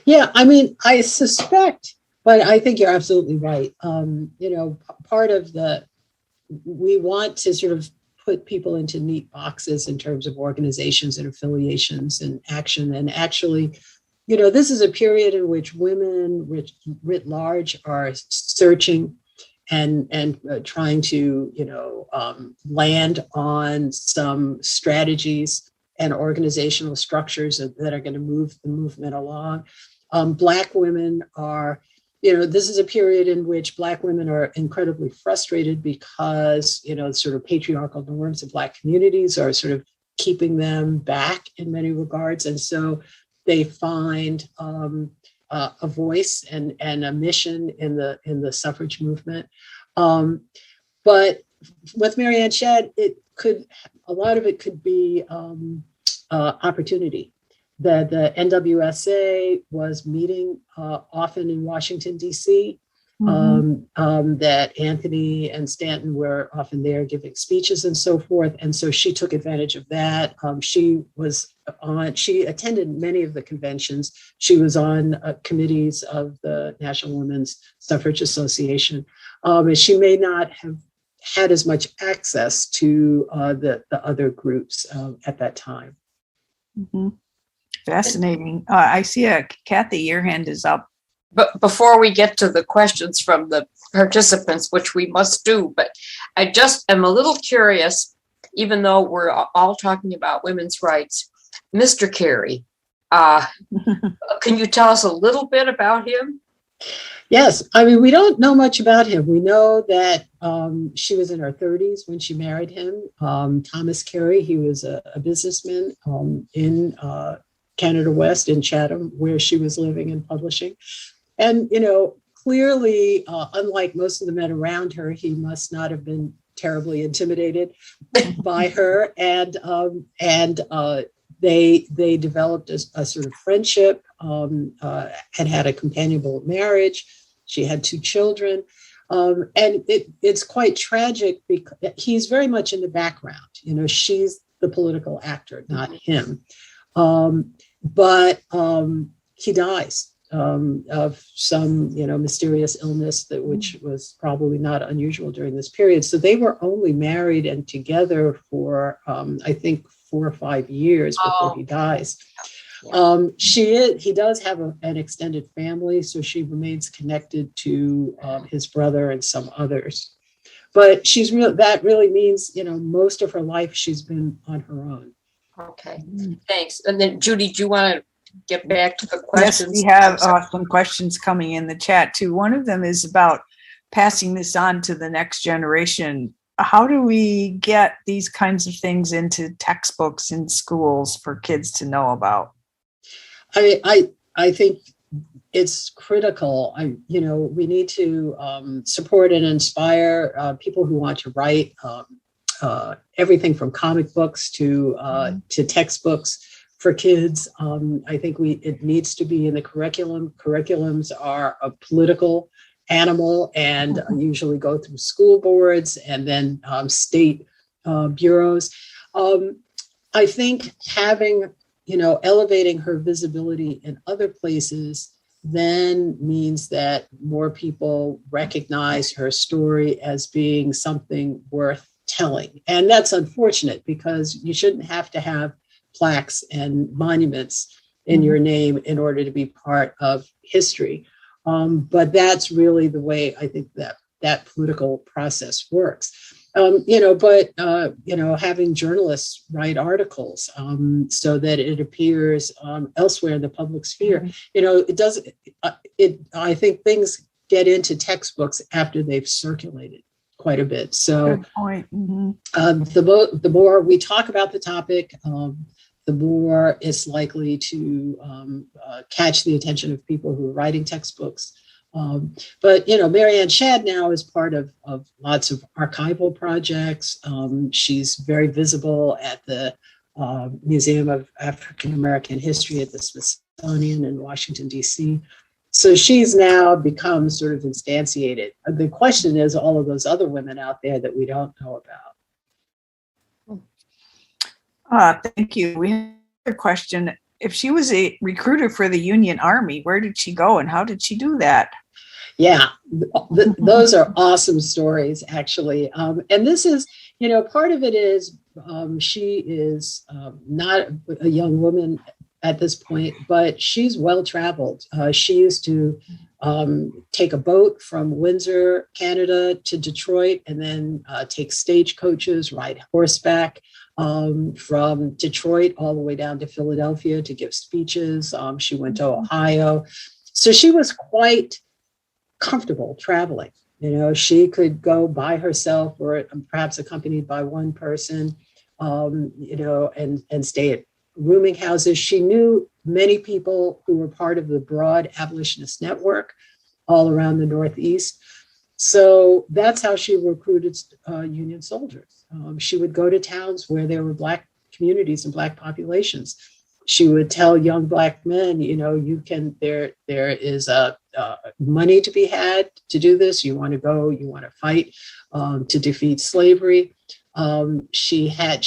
Yeah, I mean, I suspect, but I think you're absolutely right. Part of we want to sort of put people into neat boxes in terms of organizations and affiliations and action. And actually, this is a period in which women writ large are searching and trying to, land on some strategies and organizational structures that are going to move the movement along. Black women are, this is a period in which Black women are incredibly frustrated because, sort of patriarchal norms of Black communities are sort of keeping them back in many regards. And so they find a voice and a mission in the suffrage movement. But with Mary Ann Shadd, a lot of it could be opportunity. The NWSA was meeting often in Washington, D.C., that Anthony and Stanton were often there giving speeches and so forth. And so she took advantage of that. She attended many of the conventions. She was on committees of the National Women's Suffrage Association. And she may not have had as much access to the other groups at that time. Mm-hmm. Fascinating. I see Kathy, your hand is up. But before we get to the questions from the participants, which we must do, but I just am a little curious, even though we're all talking about women's rights, Mr. Cary, can you tell us a little bit about him? Yes. I mean, we don't know much about him. We know that she was in her 30s when she married him. Thomas Cary, he was a businessman in Canada West in Chatham, where she was living and publishing. And, clearly, unlike most of the men around her, he must not have been terribly intimidated by her. And they developed a sort of friendship, had a companionable marriage. She had 2 children. And it's quite tragic because he's very much in the background. She's the political actor, not him. But he dies of some, mysterious illness which was probably not unusual during this period. So they were only married and together for, I think, 4 or 5 years before he dies. He does have an extended family, so she remains connected to his brother and some others. But that really means, most of her life she's been on her own. Okay, thanks. And then Judy, do you want to get back to the questions? Yes, we have some questions coming in the chat too. One of them is about passing this on to the next generation. How do we get these kinds of things into textbooks in schools for kids to know about? I think it's critical. We need to support and inspire people who want to write. Everything from comic books to textbooks for kids. I think it needs to be in the curriculum. Curriculums are political animal and usually go through school boards and then state bureaus. I think having, elevating her visibility in other places then means that more people recognize her story as being something worth telling. And that's unfortunate because you shouldn't have to have plaques and monuments in your name in order to be part of history. But that's really the way I think that political process works. Having journalists write articles so that it appears elsewhere in the public sphere, I think things get into textbooks after they've circulated quite a bit. So Good point. the more we talk about the topic, the more it's likely to catch the attention of people who are writing textbooks. But Mary Ann Shadd now is part of lots of archival projects. She's very visible at the Museum of African American History at the Smithsonian in Washington, D.C. So she's now become sort of instantiated. The question is all of those other women out there that we don't know about. Thank you. We have a question. If she was a recruiter for the Union Army, where did she go and how did she do that? Yeah, those are awesome stories, actually. And this is, part of it is she is not a young woman at this point, but she's well-traveled. She used to take a boat from Windsor, Canada to Detroit, and then take stagecoaches, ride horseback from Detroit all the way down to Philadelphia to give speeches. She went to Ohio. So she was quite comfortable traveling. She could go by herself or perhaps accompanied by one person, and stay at rooming houses. She knew many people who were part of the broad abolitionist network all around the Northeast. So that's how she recruited Union soldiers. She would go to towns where there were Black communities and Black populations. She would tell young Black men, there is money to be had to do this. You want to go, you want to fight to defeat slavery. She had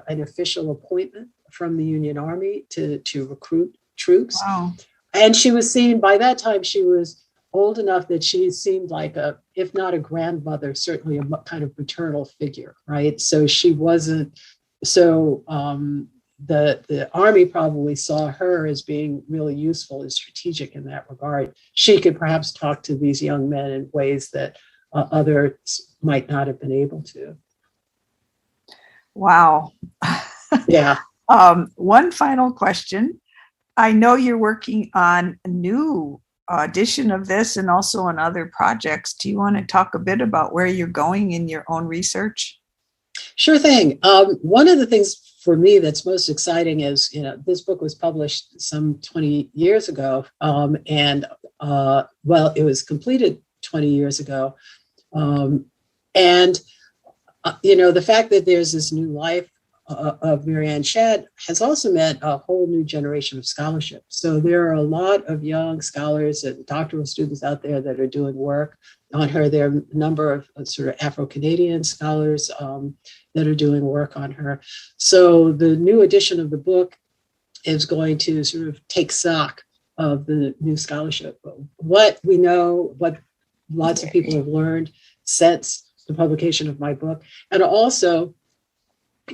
an official appointment from the Union Army to recruit troops. Wow. And she was seen, by that time, she was old enough that she seemed like if not a grandmother, certainly a kind of maternal figure, right? So she wasn't, the Army probably saw her as being really useful and strategic in that regard. She could perhaps talk to these young men in ways that others might not have been able to. Wow. Yeah. One final question. I know you're working on a new edition of this and also on other projects. Do you want to talk a bit about where you're going in your own research? Sure thing. One of the things for me that's most exciting is, this book was published some 20 years ago, it was completed 20 years ago. The fact that there's this new life of Mary Ann Shadd has also meant a whole new generation of scholarship. So there are a lot of young scholars and doctoral students out there that are doing work on her. There are a number of sort of Afro-Canadian scholars that are doing work on her. So the new edition of the book is going to sort of take stock of the new scholarship. What we know, what lots of people have learned since the publication of my book, and also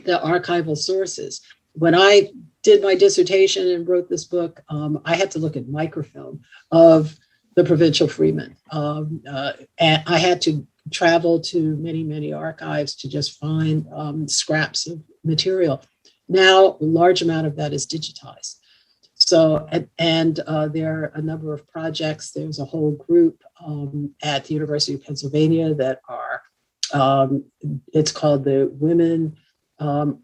the archival sources. When I did my dissertation and wrote this book, I had to look at microfilm of the Provincial Freeman. And I had to travel to many, many archives to just find scraps of material. Now, a large amount of that is digitized. So, and there are a number of projects. There's a whole group at the University of Pennsylvania that are, it's called the Women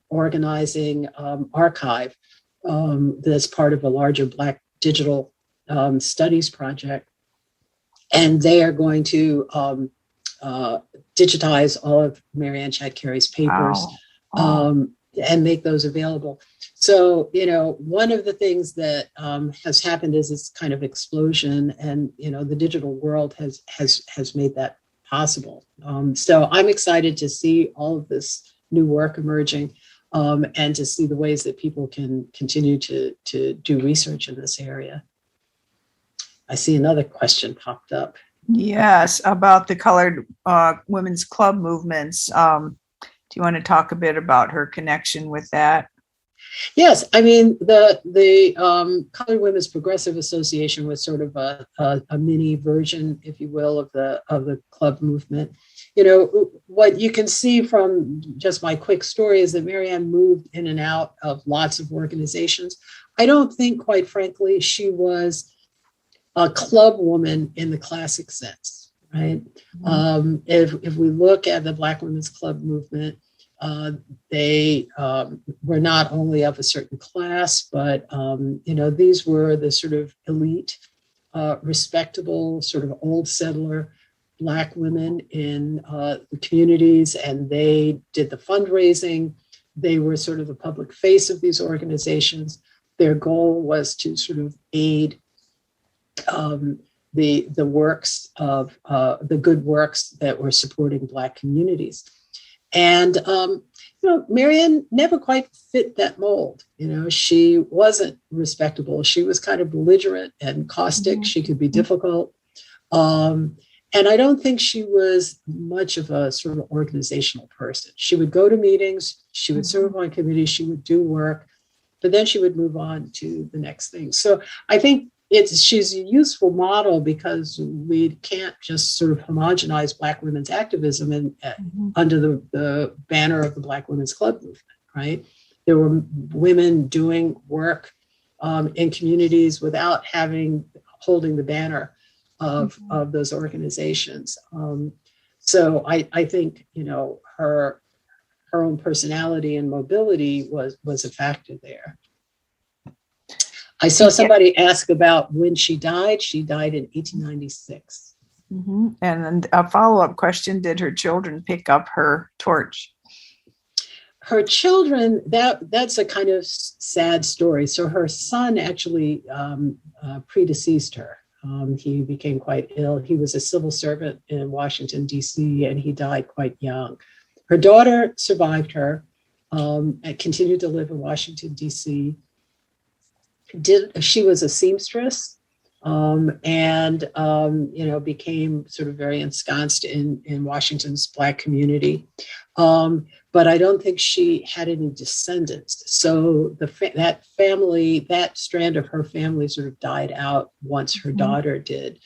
Organizing Archive. That's part of a larger Black digital studies project. And they are going to digitize all of Mary Ann Shadd Cary's papers. Wow. and make those available. So, one of the things that has happened is this kind of explosion, and the digital world has made that possible. So I'm excited to see all of this new work emerging, and to see the ways that people can continue to do research in this area. I see another question popped up. Yes, about the colored women's club movements. Do you want to talk a bit about her connection with that? Yes, I mean the Colored Women's Progressive Association was sort of a mini version, if you will, of the club movement. What you can see from just my quick story is that Marianne moved in and out of lots of organizations. I don't think, quite frankly, she was a club woman in the classic sense, right? Mm-hmm. If we look at the Black Women's Club movement, they were not only of a certain class, but these were the sort of elite, respectable, sort of old settler Black women in the communities, and they did the fundraising. They were sort of the public face of these organizations. Their goal was to sort of aid the works of the good works that were supporting Black communities. And, Marianne never quite fit that mold. She wasn't respectable. She was kind of belligerent and caustic. Mm-hmm. She could be difficult. And I don't think she was much of a sort of organizational person. She would go to meetings, she would serve on committees, she would do work, but then she would move on to the next thing. So I think she's a useful model because we can't just sort of homogenize Black women's activism under the banner of the Black Women's Club movement, right? There were women doing work in communities without holding the banner of those organizations. So I think, her own personality and mobility was a factor there. I saw somebody ask about when she died. She died in 1896. Mm-hmm. And then a follow-up question, did her children pick up her torch? Her children, that's a kind of sad story. So her son actually predeceased her. He became quite ill. He was a civil servant in Washington, D.C., and he died quite young. Her daughter survived her and continued to live in Washington, D.C. She was a seamstress and became sort of very ensconced in Washington's Black community. But I don't think she had any descendants. So that strand of her family sort of died out once her daughter did.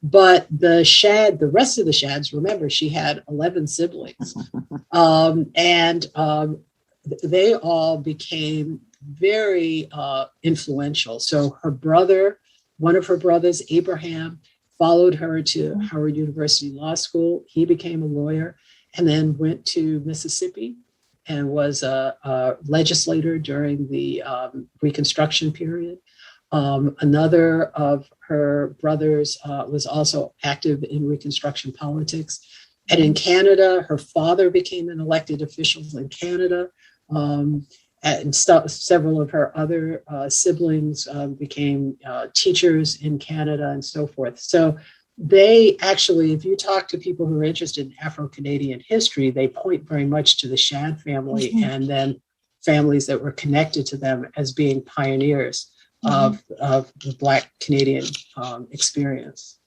But the rest of the Shadds, remember, she had 11 siblings. And they all became very influential. So one of her brothers, Abraham, followed her to Howard University Law School. He became a lawyer and then went to Mississippi and was a legislator during the Reconstruction period. Another of her brothers was also active in Reconstruction politics. And in Canada, her father became an elected official in Canada. And several of her other siblings became teachers in Canada and so forth. So they actually, if you talk to people who are interested in Afro-Canadian history, they point very much to the Shadd family and then families that were connected to them as being pioneers of the Black Canadian experience.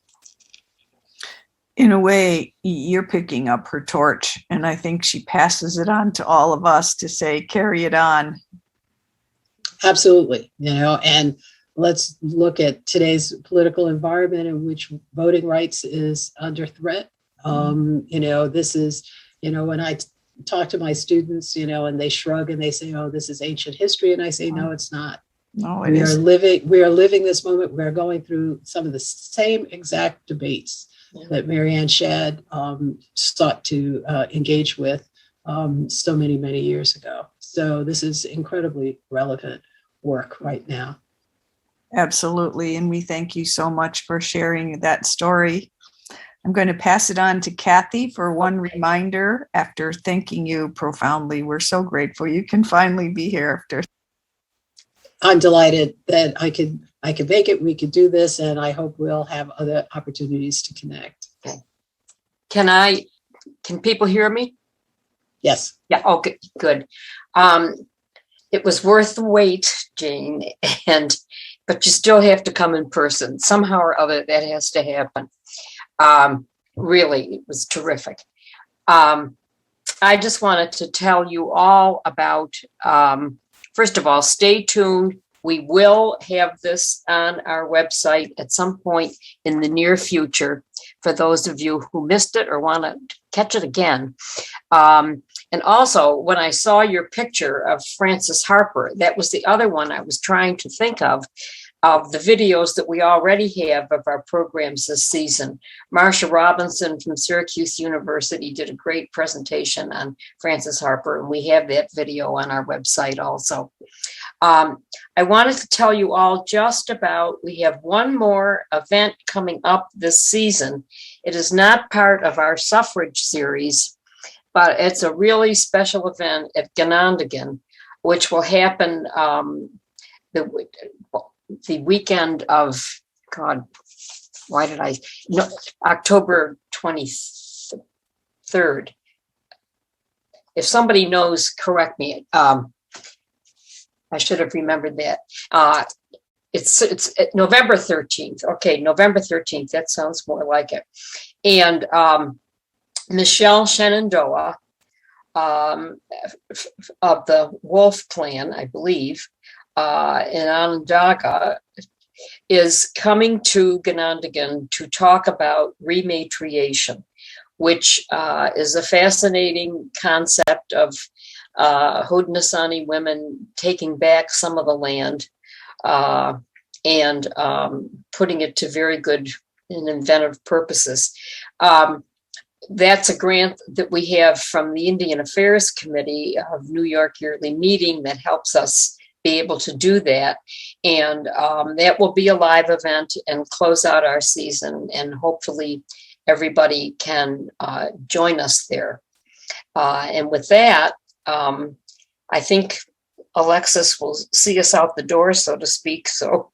In a way, you're picking up her torch, and I think she passes it on to all of us to say, carry it on. Absolutely, and let's look at today's political environment in which voting rights is under threat. This is, when I talk to my students, and they shrug and they say, oh, this is ancient history. And I say, no, it's not. No, we are living this moment. We're going through some of the same exact debates that Marianne Shadd sought to engage with so many, many years ago. So this is incredibly relevant work right now. Absolutely. And we thank you so much for sharing that story. I'm going to pass it on to Kathy for one reminder after thanking you profoundly. We're so grateful you can finally be here after. I'm delighted that I could make it. We could do this, and I hope we'll have other opportunities to connect. Okay. Can people hear me? Yes. Yeah, okay, good. It was worth the wait, Jane, but you still have to come in person. Somehow or other, that has to happen. Really, it was terrific. I just wanted to tell you all about, first of all, stay tuned. We will have this on our website at some point in the near future for those of you who missed it or want to catch it again. And also, when I saw your picture of Frances Harper, that was the other one I was trying to think of the videos that we already have of our programs this season. Marsha Robinson from Syracuse University did a great presentation on Frances Harper, and we have that video on our website also. I wanted to tell you all just about, we have one more event coming up this season. It is not part of our suffrage series, but it's a really special event at Ganondigan, which will happen the weekend of, God, why did I, no, October 23rd. If somebody knows, correct me. I should have remembered that. It's November 13th. Okay, November 13th. That sounds more like it. And Michelle Shenandoah of the Wolf Clan, I believe, in Onondaga, is coming to Ganondigan to talk about rematriation, which is a fascinating concept of Haudenosaunee women taking back some of the land and putting it to very good and inventive purposes. That's a grant that we have from the Indian Affairs Committee of New York Yearly Meeting that helps us be able to do that. And that will be a live event and close out our season. And hopefully everybody can join us there. And with that, I think Alexis will see us out the door, so to speak. So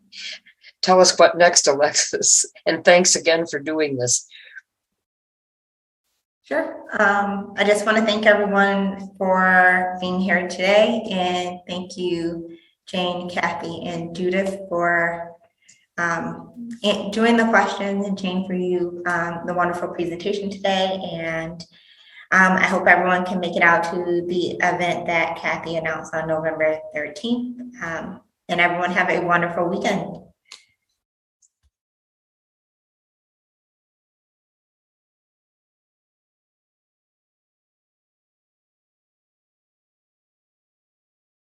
tell us what next, Alexis. And thanks again for doing this. Sure. I just want to thank everyone for being here today. And thank you, Jane, Kathy, and Judith for doing the questions, and Jane for you, the wonderful presentation today. And I hope everyone can make it out to the event that Kathy announced on November 13th. And everyone have a wonderful weekend.